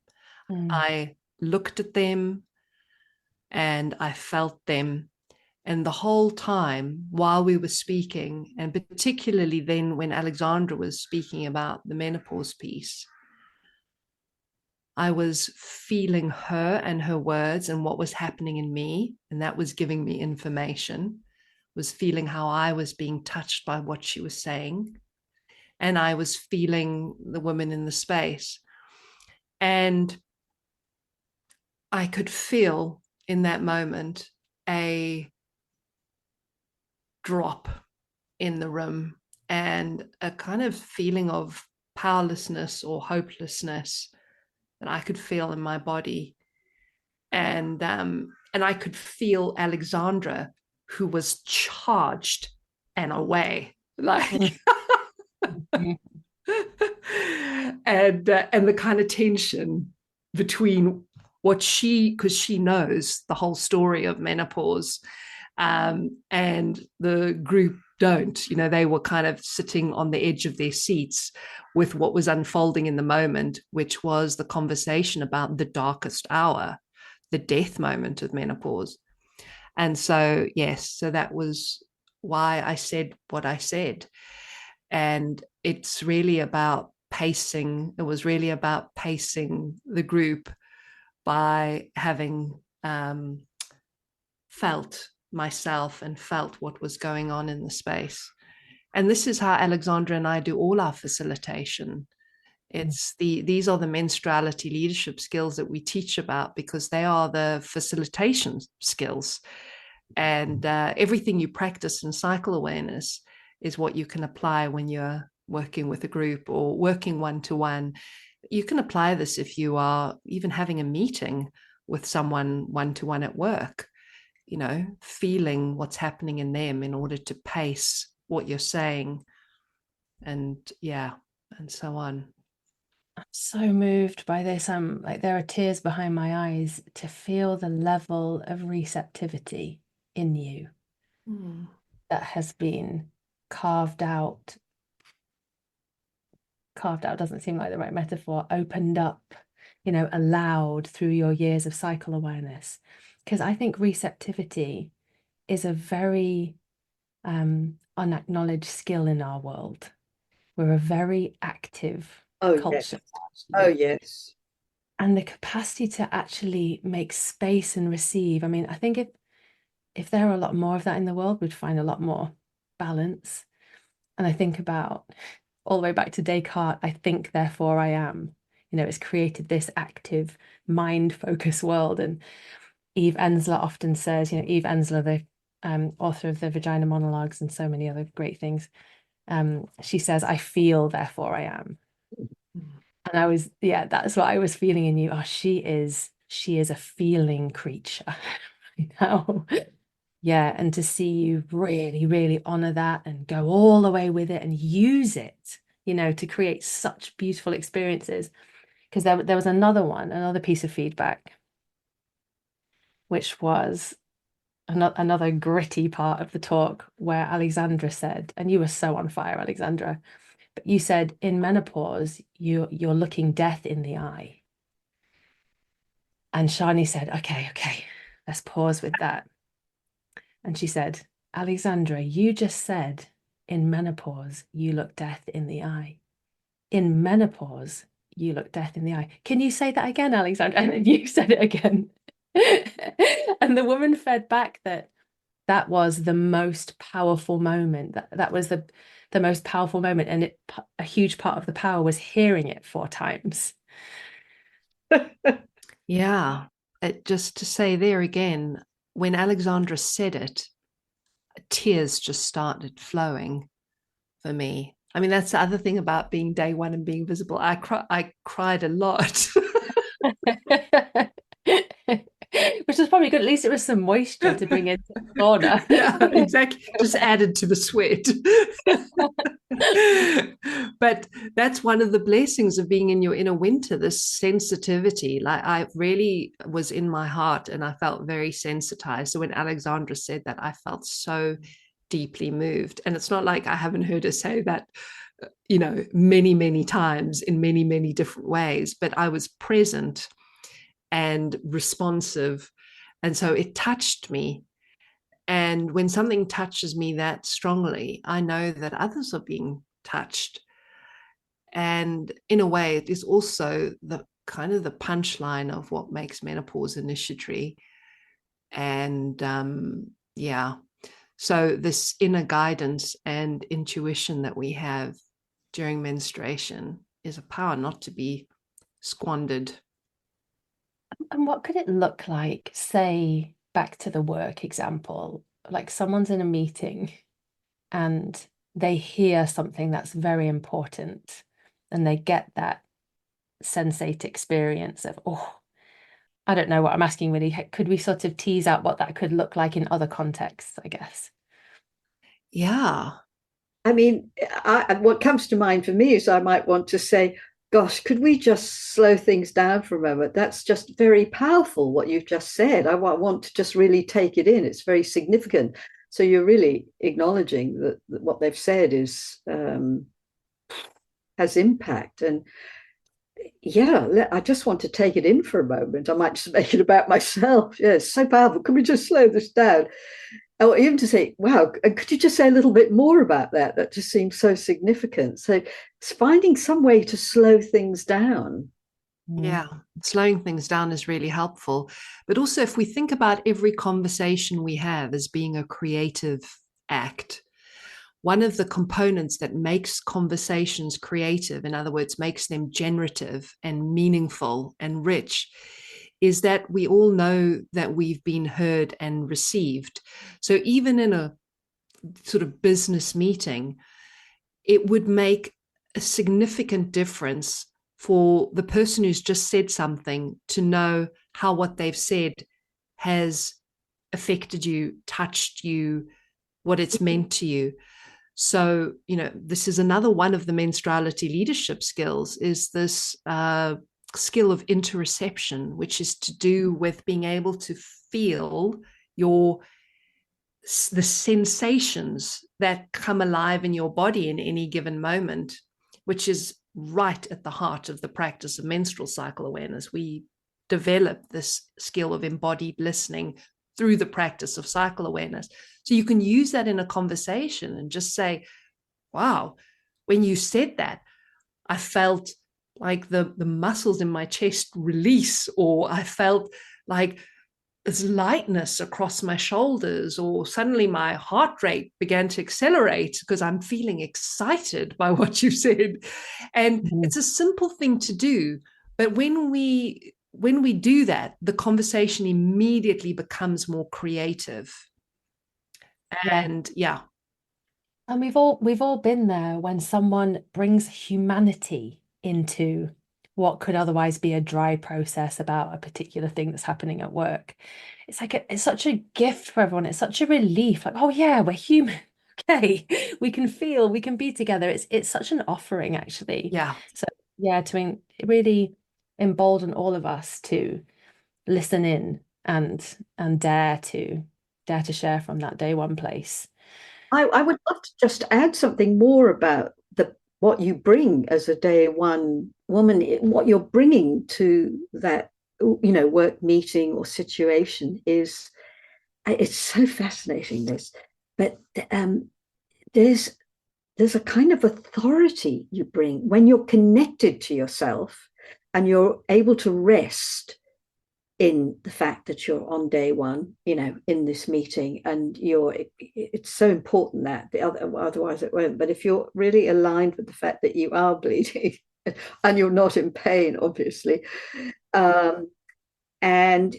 I looked at them and I felt them. And the whole time while we were speaking, and particularly then when Alexandra was speaking about the menopause piece, I was feeling her and her words and what was happening in me. And that was giving me information, was feeling how I was being touched by what she was saying. And I was feeling the woman in the space. And I could feel in that moment a drop in the room and a kind of feeling of powerlessness or hopelessness that I could feel in my body. And I could feel Alexandra, who was charged and away, like and the kind of tension between what she, because she knows the whole story of menopause, and the group don't. They were kind of sitting on the edge of their seats with what was unfolding in the moment, which was the conversation about the darkest hour, the death moment of menopause. And so, yes, so that was why I said what I said. And it's really about pacing. It was really about pacing the group by having felt myself and felt what was going on in the space. And this is how Alexandra and I do all our facilitation. These are the menstruality leadership skills that we teach about, because they are the facilitation skills. And everything you practice in cycle awareness is what you can apply when you're working with a group or working one-to-one. You can apply this if you are even having a meeting with someone one-to-one at work, feeling what's happening in them in order to pace what you're saying, and so on. I'm so moved by this. I'm like, there are tears behind my eyes to feel the level of receptivity in you that has been carved out. Carved out doesn't seem like the right metaphor. Opened up, allowed through your years of cycle awareness. Because I think receptivity is a very unacknowledged skill in our world. We're a very active culture. Yes. Oh, yes. And the capacity to actually make space and receive. I mean, I think if there were a lot more of that in the world, we'd find a lot more balance. And I think about all the way back to Descartes, I think, therefore I am. It's created this active mind-focused world. And Eve Ensler often says, Eve Ensler, the author of the Vagina Monologues and so many other great things, she says, I feel, therefore I am. And that's what I was feeling in you. Oh, she is a feeling creature. Yeah. And to see you really, really honor that and go all the way with it and use it, to create such beautiful experiences. Because there was another piece of feedback, which was another gritty part of the talk, where Alexandra said, and you were so on fire, Alexandra, but you said in menopause, you're looking death in the eye. And Sjanie said, okay, let's pause with that. And she said, Alexandra, you just said in menopause, you look death in the eye. In menopause, you look death in the eye. Can you say that again, Alexandra? And then you said it again. And the woman fed back that was the most powerful moment. That was the most powerful moment. And a huge part of the power was hearing it 4 times. Yeah. Just to say there again, when Alexandra said it, tears just started flowing for me. I mean, that's the other thing about being day one and being visible. I cried a lot. Which was probably good. At least it was some moisture to bring into the sauna. Yeah, exactly. Just added to the sweat. But that's one of the blessings of being in your inner winter, this sensitivity. Like, I really was in my heart and I felt very sensitized. So when Alexandra said that, I felt so deeply moved. And it's not like I haven't heard her say that, many, many times in many, many different ways, but I was present and responsive. And so it touched me. And when something touches me that strongly, I know that others are being touched. And in a way, it is also the kind of the punchline of what makes menopause initiatory. And yeah, so this inner guidance and intuition that we have during menstruation is a power not to be squandered. And what could it look like, say, back to the work example, like someone's in a meeting and they hear something that's very important and they get that sensate experience of, oh, I don't know what I'm asking really. Could we sort of tease out what that could look like in other contexts, I guess? Yeah. I mean, what comes to mind for me is I might want to say, gosh, could we just slow things down for a moment? That's just very powerful, what you've just said. I want to just really take it in. It's very significant. So you're really acknowledging that what they've said is has impact. And yeah, I just want to take it in for a moment. I might just make it about myself. Yeah, it's so powerful. Can we just slow this down? Or even to say, wow, could you just say a little bit more about that? That just seems so significant. So it's finding some way to slow things down. Yeah, slowing things down is really helpful. But also, if we think about every conversation we have as being a creative act, one of the components that makes conversations creative, in other words, makes them generative and meaningful and rich, is that we all know that we've been heard and received. So even in a sort of business meeting, it would make a significant difference for the person who's just said something to know how what they've said has affected you, touched you, what it's meant to you. So, this is another one of the menstruality leadership skills, is this skill of interoception, which is to do with being able to feel the sensations that come alive in your body in any given moment, which is right at the heart of the practice of menstrual cycle awareness. We develop this skill of embodied listening through the practice of cycle awareness. So you can use that in a conversation and just say, wow, when you said that, I felt like the muscles in my chest release, or I felt like this lightness across my shoulders, or suddenly my heart rate began to accelerate because I'm feeling excited by what you said. And it's a simple thing to do, but when we do that, the conversation immediately becomes more creative. And yeah. And we've all been there when someone brings humanity into what could otherwise be a dry process about a particular thing that's happening at work. It's like it's such a gift for everyone. It's such a relief. Like, oh yeah, we're human. Okay, we can feel, we can be together. It's such an offering, actually. Yeah. So yeah, to really embolden all of us to listen in and dare to share from that day one place. I would love to just add something more about what you bring as a day one woman, what you're bringing to that, work meeting or situation is, it's so fascinating, this, but there's a kind of authority you bring when you're connected to yourself and you're able to rest in the fact that you're on day one, in this meeting, and it's so important that otherwise it won't. But if you're really aligned with the fact that you are bleeding and you're not in pain, obviously, and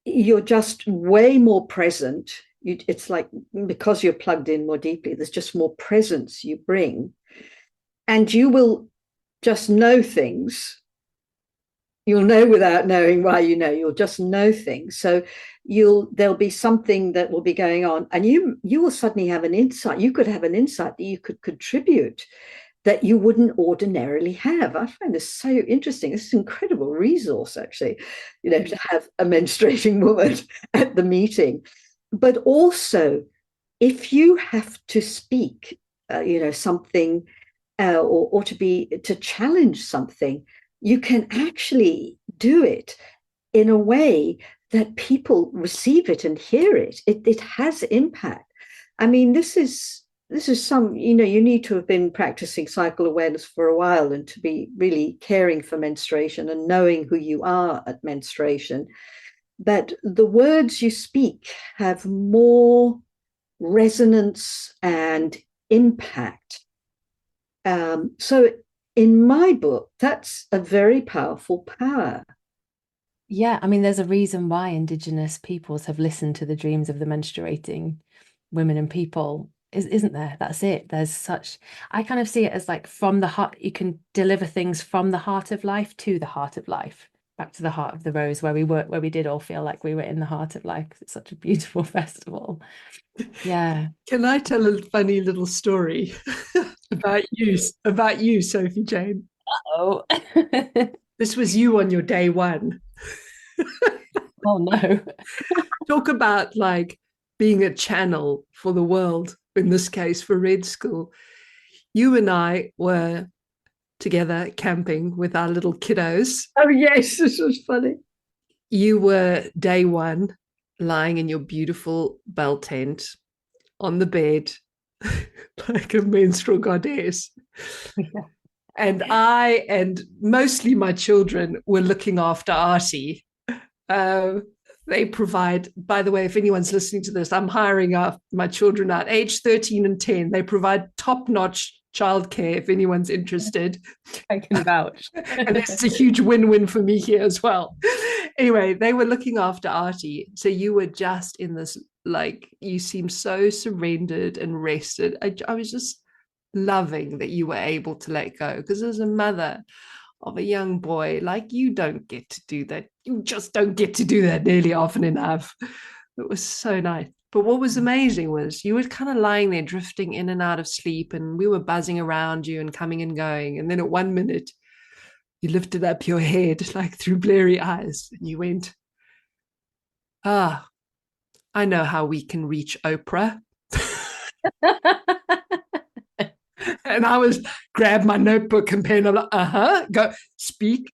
you're just way more present, it's like, because you're plugged in more deeply, there's just more presence you bring, and you will just know things. You'll know without knowing why you'll just know things. So there'll be something that will be going on, and you will suddenly have an insight. You could have an insight that you could contribute that you wouldn't ordinarily have. I find this so interesting. This is an incredible resource, actually, to have a menstruating woman at the meeting. But also, if you have to speak, something, or to challenge something, you can actually do it in a way that people receive it and hear it. It has impact. I mean, this is some, you need to have been practicing cycle awareness for a while and to be really caring for menstruation and knowing who you are at menstruation. But the words you speak have more resonance and impact. So in my book, that's a very powerful power. Yeah, I mean, there's a reason why Indigenous peoples have listened to the dreams of the menstruating women and people, isn't there? That's it. There's such, I kind of see it as like from the heart, you can deliver things from the heart of life to the heart of life, back to the heart of the rose where we were, where we did all feel like we were in the heart of life. It's such a beautiful festival. Yeah. Can I tell a funny little story about you, Sophie Jane? Oh. This was you on your day one. Oh no. Talk about like being a channel for the world, in this case for Red School. You and I were together camping with our little kiddos. Oh, yes, this was funny. You were day one, lying in your beautiful bell tent on the bed, like a menstrual goddess. Yeah. And I and mostly my children were looking after Artie. They provide, by the way, if anyone's listening to this, I'm hiring up my children out, age 13 and 10. They provide top-notch childcare if anyone's interested. I can vouch. And it's a huge win-win for me here as well. Anyway, they were looking after Artie. So you were just in this, like, you seemed so surrendered and rested. I was just loving that you were able to let go, because as a mother of a young boy, like, you don't get to do that. You just don't get to do that nearly often enough. It was so nice. But what was amazing was you were kind of lying there drifting in and out of sleep, and we were buzzing around you and coming and going. And then at 1 minute, you lifted up your head like through blurry eyes and you went, I know how we can reach Oprah. And I was grab my notebook and pen. I'm like, go speak,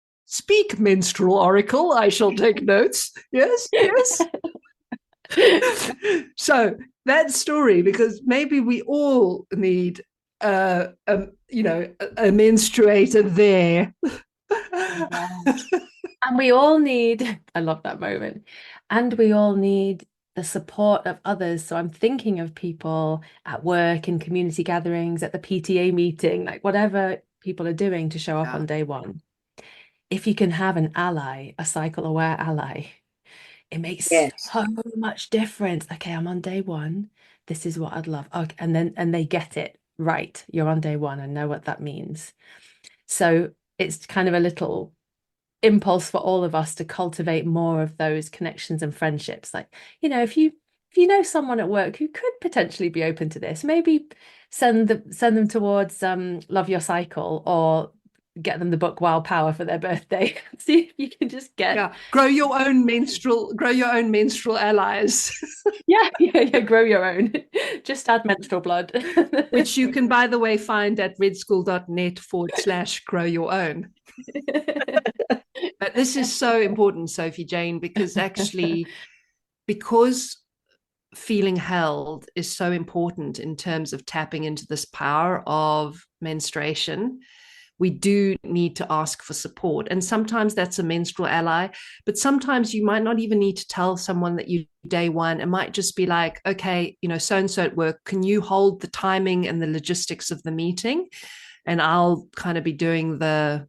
menstrual oracle. I shall take notes. Yes, yes. So that story, because maybe we all need, a menstruator there. Yeah. And we all need, I love that moment. And we all need the support of others. So I'm thinking of people at work, in community gatherings, at the PTA meeting, like whatever people are doing to show up on day one. If you can have an ally, a cycle aware ally, it makes so much difference. Okay, I'm on day one. This is what I'd love. Okay, and they get it right. You're on day one. I know what that means. So it's kind of a little impulse for all of us to cultivate more of those connections and friendships. Like, if you know someone at work who could potentially be open to this, maybe send them towards Love Your Cycle, or get them the book Wild Power for their birthday. See if you can just get grow your own menstrual allies. yeah, grow your own. Just add menstrual blood. Which you can, by the way, find at redschool.net/grow your own. But this is so important, Sophie Jane, because actually, because feeling held is so important in terms of tapping into this power of menstruation, we do need to ask for support. And sometimes that's a menstrual ally, but sometimes you might not even need to tell someone that you day one. It might just be like, okay, so-and-so at work, can you hold the timing and the logistics of the meeting? And I'll kind of be doing the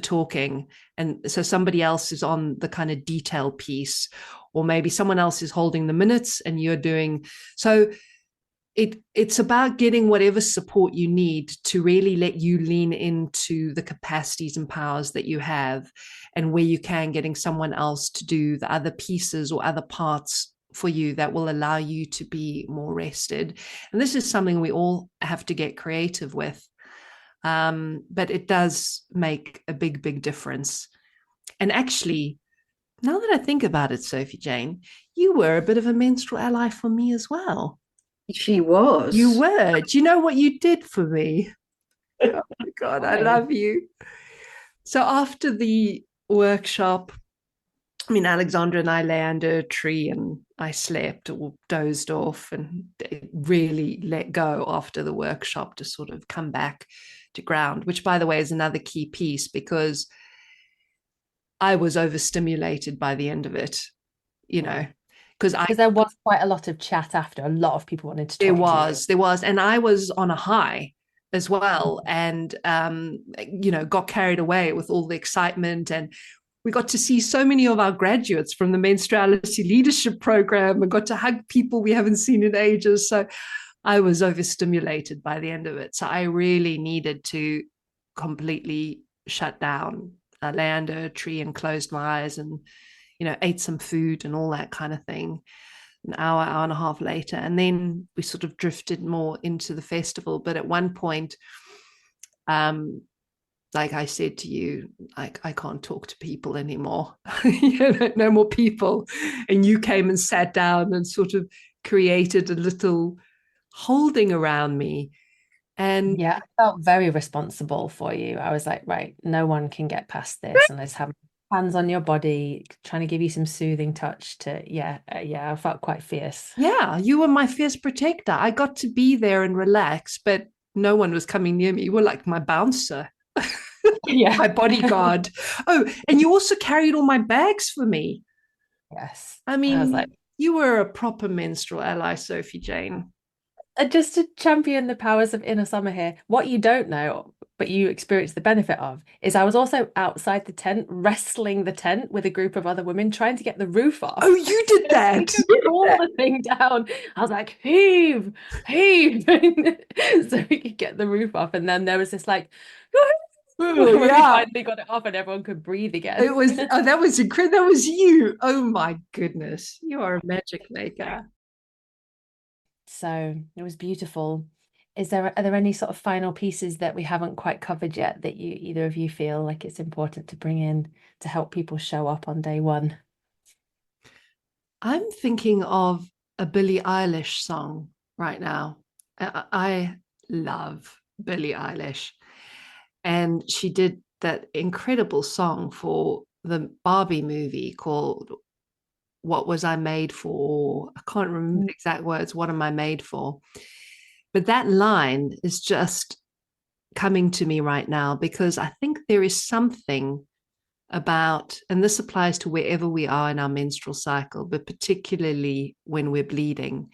talking. And so somebody else is on the kind of detail piece, or maybe someone else is holding the minutes and you're doing. So it's about getting whatever support you need to really let you lean into the capacities and powers that you have, and where you can, getting someone else to do the other pieces or other parts for you that will allow you to be more rested. And this is something we all have to get creative with. But it does make a big, big difference. And actually, now that I think about it, Sophie Jane, you were a bit of a menstrual ally for me as well. She was. You were. Do you know what you did for me? Oh my God, I love you. So after the workshop, I mean, Alexandra and I lay under a tree and I slept or dozed off and really let go after the workshop to sort of come back to ground, which, by the way, is another key piece because I was overstimulated by the end of it, because there was quite a lot of chat after. A lot of people wanted to talk to you. there was, and I was on a high as well, and got carried away with all the excitement, and we got to see so many of our graduates from the menstruality leadership program and got to hug people we haven't seen in ages. So I was overstimulated by the end of it. So I really needed to completely shut down. I lay under a tree and closed my eyes and, ate some food and all that kind of thing. An hour and a half later. And then we sort of drifted more into the festival. But at one point, like I said to you, like, I can't talk to people anymore. No more people. And you came and sat down and sort of created a little holding around me. And yeah, I felt very responsible for you. I was like, right, no one can get past this. And I just have hands on your body, trying to give you some soothing touch to, I felt quite fierce. Yeah, you were my fierce protector. I got to be there and relax, but no one was coming near me. You were like my bouncer. Yeah. My bodyguard. Oh, and you also carried all my bags for me. Yes. I mean, I was like, you were a proper menstrual ally, Sophie Jane. just to champion the powers of inner summer here, what you don't know, but you experience the benefit of, is I was also outside the tent, wrestling the tent with a group of other women, trying to get the roof off. Oh, you did that. Pull the thing down. I was like, heave, heave, so we could get the roof off. And then there was this like, when we finally got it off and everyone could breathe again. It was, that was incredible. That was you. Oh my goodness. You are a magic maker. So it was beautiful. Are there any sort of final pieces that we haven't quite covered yet that either of you feel like it's important to bring in to help people show up on day one? I'm thinking of a Billie Eilish song right now. I love Billie Eilish. And she did that incredible song for the Barbie movie called What Was I Made For? I can't remember the exact words. What am I made for? But that line is just coming to me right now because I think there is something about, and this applies to wherever we are in our menstrual cycle, but particularly when we're bleeding.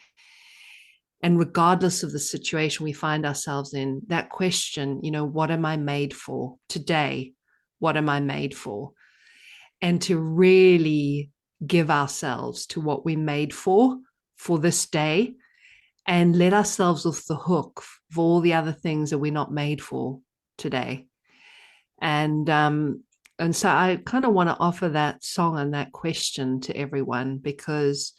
And regardless of the situation we find ourselves in, that question, what am I made for today? What am I made for? And to really give ourselves to what we're made for this day, and let ourselves off the hook for all the other things that we're not made for today. And so I kind of want to offer that song and that question to everyone because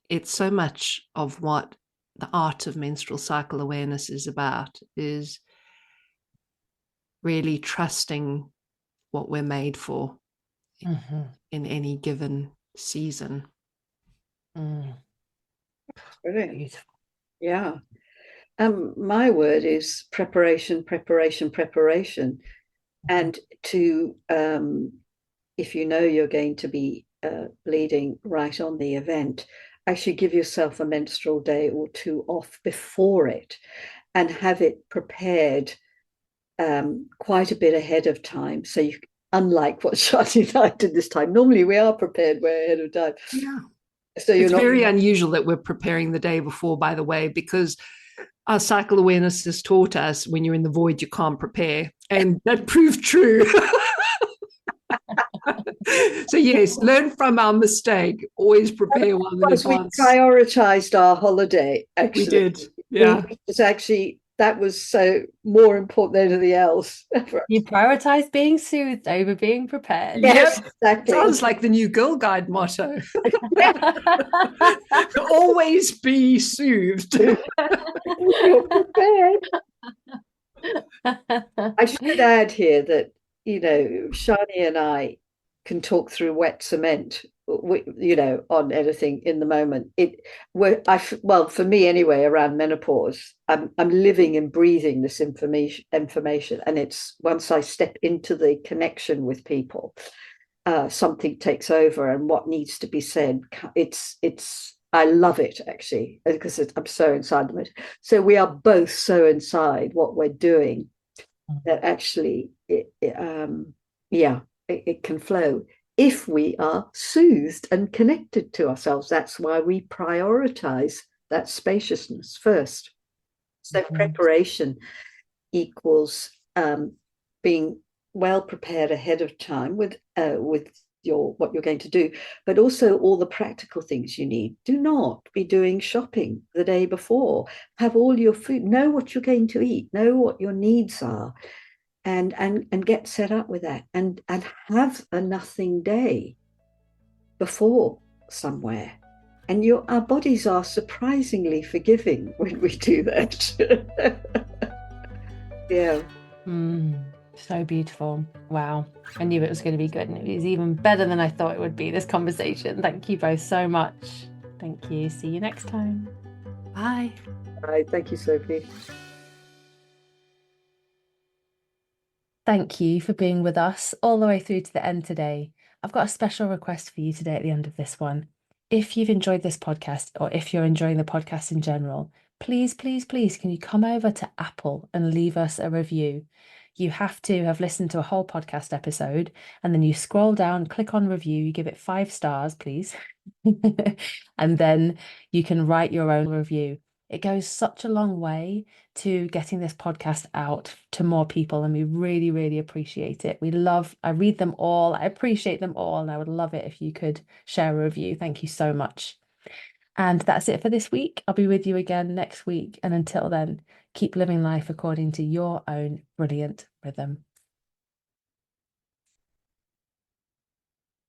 it's so much of what the art of menstrual cycle awareness is about, is really trusting what we're made for in any given season. Brilliant. Beautiful. Yeah. My word is preparation, preparation, preparation. And to, if you know you're going to be bleeding right on the event, actually give yourself a menstrual day or two off before it and have it prepared quite a bit ahead of time. So you, unlike what Sjanie and I did this time, normally we are prepared way ahead of time. Yeah. So it's very unusual that we're preparing the day before, by the way, because our cycle awareness has taught us when you're in the void, you can't prepare. And that proved true. So yes, learn from our mistake. Always prepare well in advance. We prioritized our holiday, actually. We did, yeah. It's actually, that was so more important than anything else. You prioritize being soothed over being prepared. Yes, yep. Exactly. Sounds like the new Girl Guide motto. Always be soothed. You're prepared. I should add here that, Sjanie and I can talk through wet cement, on anything in the moment. For me anyway, around menopause, I'm living and breathing this information, and it's once I step into the connection with people, something takes over and what needs to be said, I love it actually, because I'm so inside the it. So we are both so inside what we're doing that actually it can flow if we are soothed and connected to ourselves. That's why we prioritize that spaciousness first. So preparation equals being well prepared ahead of time with what you're going to do, but also all the practical things you need. Do not be doing shopping the day before. Have all your food, know what you're going to eat, know what your needs are, and get set up with that, and have a nothing day before somewhere. And our bodies are surprisingly forgiving when we do that. Yeah. So beautiful. Wow. I knew it was going to be good, and it was even better than I thought it would be, this conversation. Thank you both so much. Thank you. See you next time. Bye. Bye. Thank you, Sophie. Thank you for being with us all the way through to the end today. I've got a special request for you today at the end of this one. If you've enjoyed this podcast, or if you're enjoying the podcast in general, please, please, please, can you come over to Apple and leave us a review? You have to have listened to a whole podcast episode, and then you scroll down, click on review, you give it 5 stars, please. And then you can write your own review. It goes such a long way to getting this podcast out to more people, and we really, really appreciate it. I read them all, I appreciate them all, and I would love it if you could share a review. Thank you so much. And that's it for this week. I'll be with you again next week. And until then, keep living life according to your own brilliant rhythm.